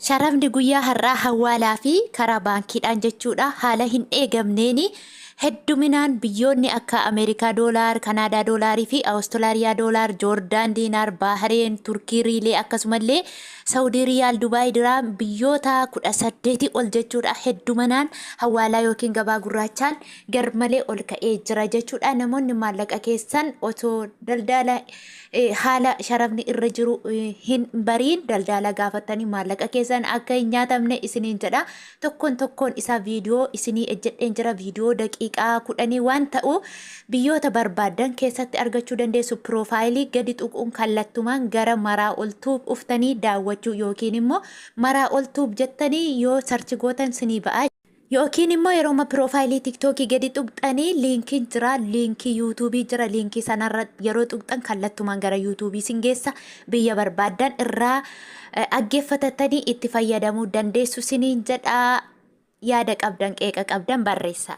Sharafni guyyaa har'aa hawaalaa fi karaa baankiidhaan jechuudha. Haala hin eegamneeni hedduminaan biyyoonni akka Ameerikaa doolaar, Kanaadaa doolaarii fi Awustiraaliyaa doolaar, Joordaan diinaar, Bahareen, Turkii riilee akkasumallee Saawudii riyaal, Dubaay diraam biyyoota 18 ol jechuudha. Hedduminaan hawaalaa yookiin gabaa gurraachaan garmalee ol ka'ee jira jechuudha. Namoonni maallaqa keessan otoo daldala haala sharafni irra jiru hin bariin daldala gaafatanii maallaqa keessan akka hin nyaatamne isiniin jedha. Tokkoon isaa viidiyoo isinii ejjedheen jira. Viidiyoo daqiiqaa 10 waan ta'u biyyoota barbaadan keessatti argachuu dandeessu. Piroofaayilii gadi tuquun kallattumaan gara maraa oltuub uftanii daawwachuu yookiin immoo maraa oltuub jettanii yoo sarchi gootan sinii ba'a. Yookiin immoo yeroo piroofaayilii TikTokii gadi tuqxanii liinkiin jira, liinkii YouTubeii jira, liinkii sanarra yeroo tuqxan kallattumaan gara YouTubeii sin geessa. Biyya barbaadan irraa dhaggeeffattanii itti fayyadamuu dandeessu siniin jedha. Yaada qabdan qeeqa qabdan barreessa.